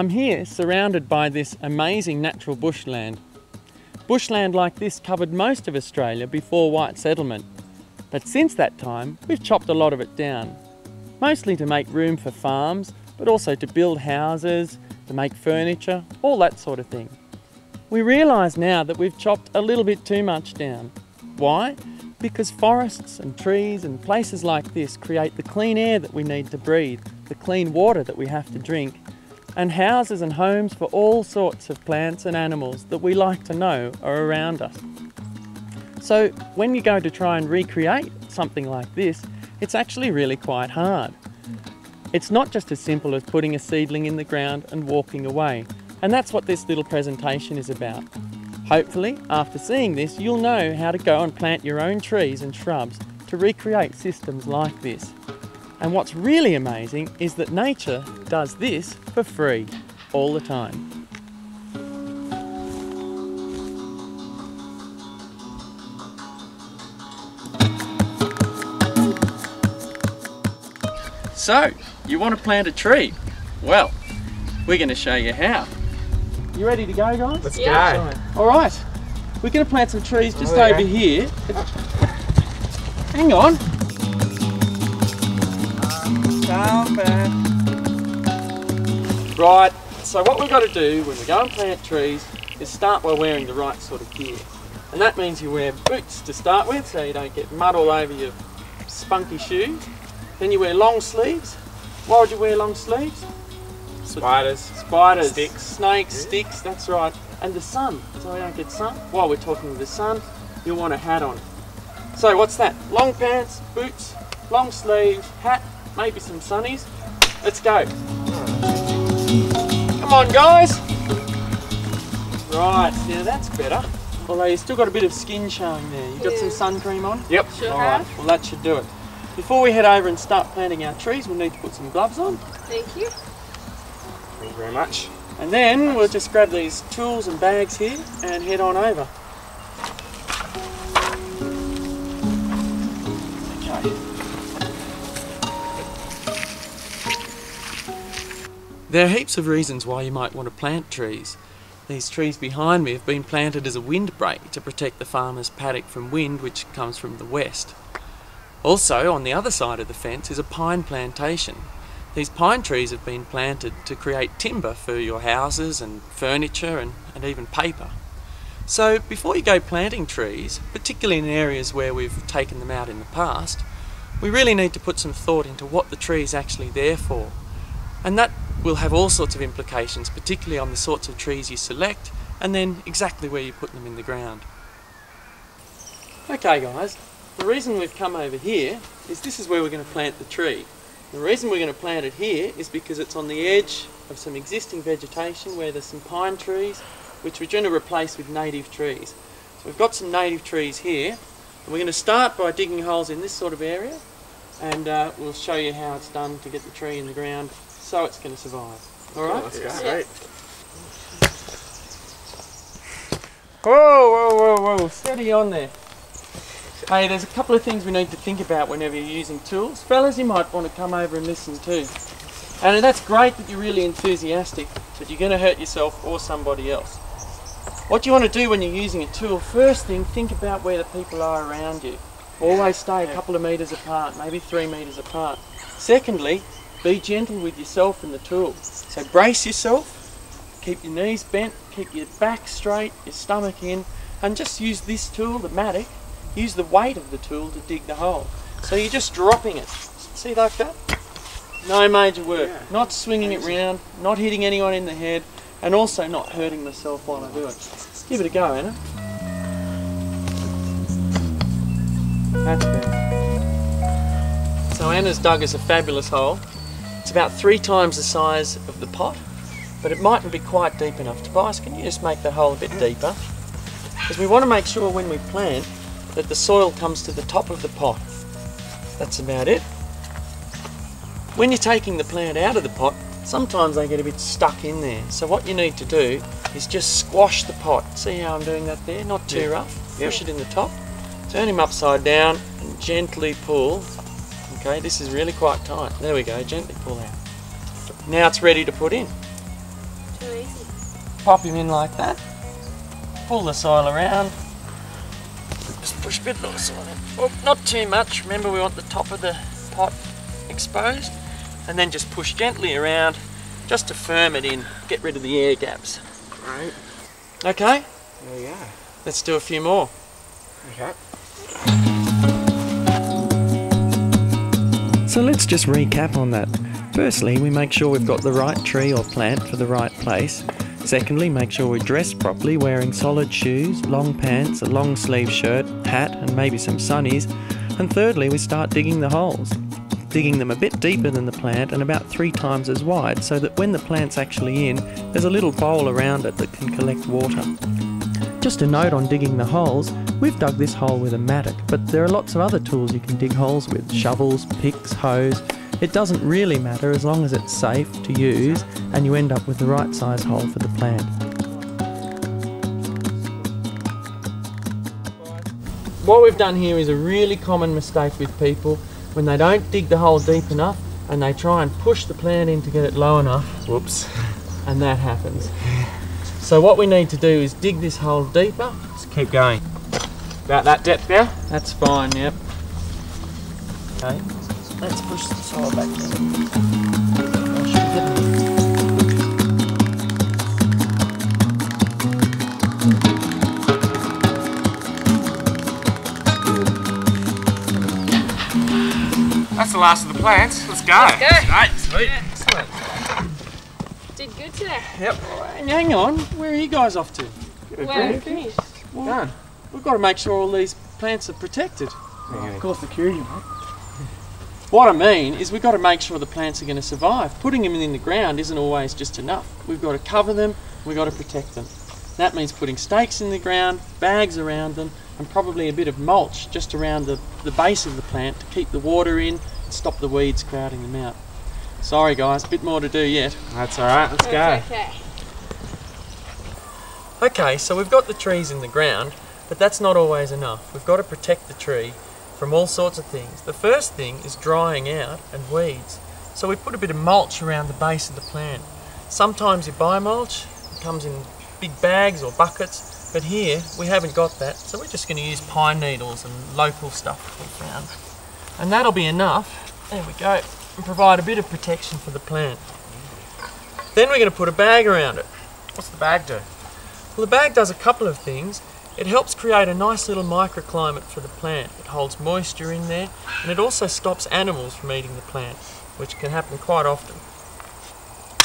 I'm here surrounded by this amazing natural bushland. Bushland like this covered most of Australia before white settlement, but since that time we've chopped a lot of it down, mostly to make room for farms, but also to build houses, to make furniture, all that sort of thing. We realise now that we've chopped a little bit too much down. Why? Because forests and trees and places like this create the clean air that we need to breathe, the clean water that we have to drink, and houses and homes for all sorts of plants and animals that we like to know are around us. So when you go to try and recreate something like this, it's actually really quite hard. It's not just as simple as putting a seedling in the ground and walking away, and that's what this little presentation is about. Hopefully, after seeing this, you'll know how to go and plant your own trees and shrubs to recreate systems like this. And what's really amazing is that nature does this for free, all the time. So, you want to plant a tree? Well, we're going to show you how. You ready to go, guys? Let's go. All right, we're going to plant some trees just over here. Hang on. Right, so what we've got to do when we go and plant trees is start by wearing the right sort of gear. And that means you wear boots to start with so you don't get mud all over your spunky shoes. Then you wear long sleeves. Why would you wear long sleeves? Spiders. Sticks. Snakes, sticks, that's right. And the sun, so we don't get sun. While we're talking to the sun, you'll want a hat on. So what's that? Long pants, boots, long sleeves, hat, maybe some sunnies. Let's go. Come on, guys. Right, now that's better. Although you've still got a bit of skin showing there. You got some sun cream on? Yep. Sure. All right, well that should do it. Before we head over and start planting our trees, we'll need to put some gloves on. Thank you. Thank you very much. And then we'll just grab these tools and bags here and head on over. Okay. There are heaps of reasons why you might want to plant trees. These trees behind me have been planted as a windbreak to protect the farmer's paddock from wind which comes from the west. Also, on the other side of the fence is a pine plantation. These pine trees have been planted to create timber for your houses and furniture and even paper. So before you go planting trees, particularly in areas where we've taken them out in the past, we really need to put some thought into what the tree is actually there for. And that will have all sorts of implications, particularly on the sorts of trees you select and then exactly where you put them in the ground. Okay guys, the reason we've come over here is this is where we're going to plant the tree. The reason we're going to plant it here is because it's on the edge of some existing vegetation where there's some pine trees which we're going to replace with native trees. So we've got some native trees here and we're going to start by digging holes in this sort of area and we'll show you how it's done to get the tree in the ground so it's going to survive. Alright? Let's go. Yeah. Whoa, whoa, whoa, whoa, steady on there. Hey, there's a couple of things we need to think about whenever you're using tools. Fellas, you might want to come over and listen too. And that's great that you're really enthusiastic, but you're going to hurt yourself or somebody else. What you want to do when you're using a tool, first thing, think about where the people are around you. Always stay a couple of metres apart, maybe 3 metres apart. Secondly, be gentle with yourself and the tool. So brace yourself, keep your knees bent, keep your back straight, your stomach in, and just use this tool, the mattock. Use the weight of the tool to dig the hole. So you're just dropping it. See like that? No major work. Yeah. Not swinging it round, not hitting anyone in the head, and also not hurting myself while I do it. Give it a go, Anna. That's better. So Anna's dug us a fabulous hole. It's about 3 times the size of the pot, but it mightn't be quite deep enough. Tobias, can you just make that hole a bit deeper? Because we want to make sure when we plant that the soil comes to the top of the pot. That's about it. When you're taking the plant out of the pot, sometimes they get a bit stuck in there. So what you need to do is just squash the pot. See how I'm doing that there? Not too rough. Push it in the top. Turn him upside down and gently pull. Okay, this is really quite tight. There we go, gently pull out. Now it's ready to put in. So easy. Pop him in like that. Pull the soil around. Just push a bit of soil in. Oh, not too much. Remember, we want the top of the pot exposed. And then just push gently around just to firm it in. Get rid of the air gaps. Right. Okay? There we go. Let's do a few more. Okay. So let's just recap on that. Firstly, we make sure we've got the right tree or plant for the right place. Secondly, make sure we're dressed properly, wearing solid shoes, long pants, a long sleeve shirt, hat and maybe some sunnies. And thirdly, we start digging the holes. Digging them a bit deeper than the plant and about 3 times as wide, so that when the plant's actually in, there's a little bowl around it that can collect water. Just a note on digging the holes, we've dug this hole with a mattock, but there are lots of other tools you can dig holes with, shovels, picks, hoes. It doesn't really matter as long as it's safe to use and you end up with the right size hole for the plant. What we've done here is a really common mistake with people when they don't dig the hole deep enough and they try and push the plant in to get it low enough. Whoops. And that happens. So what we need to do is dig this hole deeper. Just keep going. About that depth now? That's fine, yep. Okay, let's push the soil back in. I should get That's the last of the plants. Let's go. Let's go. Right, sweet. Yeah. Excellent. Did good today. Yep. And hang on, where are you guys off to? Well, finished. Done. We've got to make sure all these plants are protected. Of course, the curing. What I mean is we've got to make sure the plants are going to survive. Putting them in the ground isn't always just enough. We've got to cover them, we've got to protect them. That means putting stakes in the ground, bags around them, and probably a bit of mulch just around the base of the plant to keep the water in and stop the weeds crowding them out. Sorry guys, a bit more to do yet. That's alright, let's go. That's okay. Okay, so we've got the trees in the ground, but that's not always enough. We've got to protect the tree from all sorts of things. The first thing is drying out and weeds. So we put a bit of mulch around the base of the plant. Sometimes you buy mulch, it comes in big bags or buckets, but here we haven't got that, so we're just going to use pine needles and local stuff we found. And that'll be enough, there we go, and provide a bit of protection for the plant. Then we're going to put a bag around it. What's the bag do? Well, the bag does a couple of things. It helps create a nice little microclimate for the plant. It holds moisture in there, and it also stops animals from eating the plant, which can happen quite often.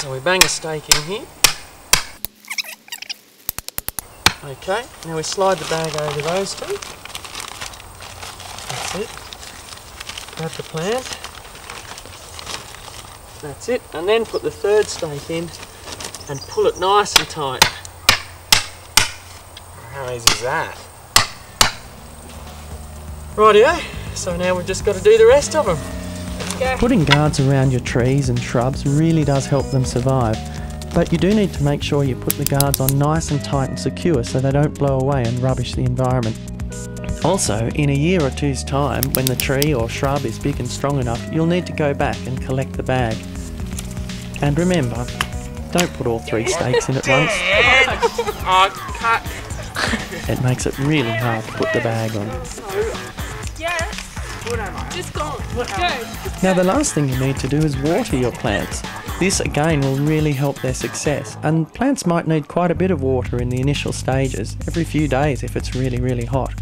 So we bang a stake in here. Okay, now we slide the bag over those two. That's it. Grab the plant. That's it, and then put the third stake in and pull it nice and tight. How easy is that? Rightio, so now we've just got to do the rest of them. Let's go. Putting guards around your trees and shrubs really does help them survive, but you do need to make sure you put the guards on nice and tight and secure so they don't blow away and rubbish the environment. Also, in a year or two's time, when the tree or shrub is big and strong enough, you'll need to go back and collect the bag. And remember, don't put all 3 stakes in at once. Oh, cut. It makes it really hard to put the bag on. Yeah. Just go. Go. Now the last thing you need to do is water your plants. This again will really help their success, and plants might need quite a bit of water in the initial stages, every few days if it's really hot.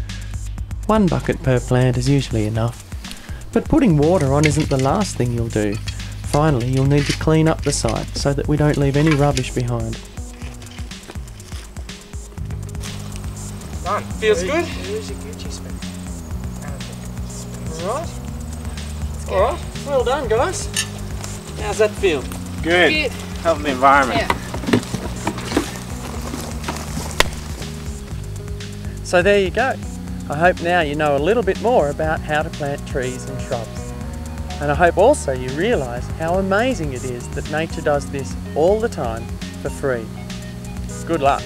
1 bucket per plant is usually enough. But putting water on isn't the last thing you'll do. Finally, you'll need to clean up the site so that we don't leave any rubbish behind. Done. Feels good? Where's your Gucci spin? Alright. Alright, well done guys. How's that feel? Good. Good. Help the environment. Yeah. So there you go. I hope now you know a little bit more about how to plant trees and shrubs. And I hope also you realise how amazing it is that nature does this all the time for free. Good luck.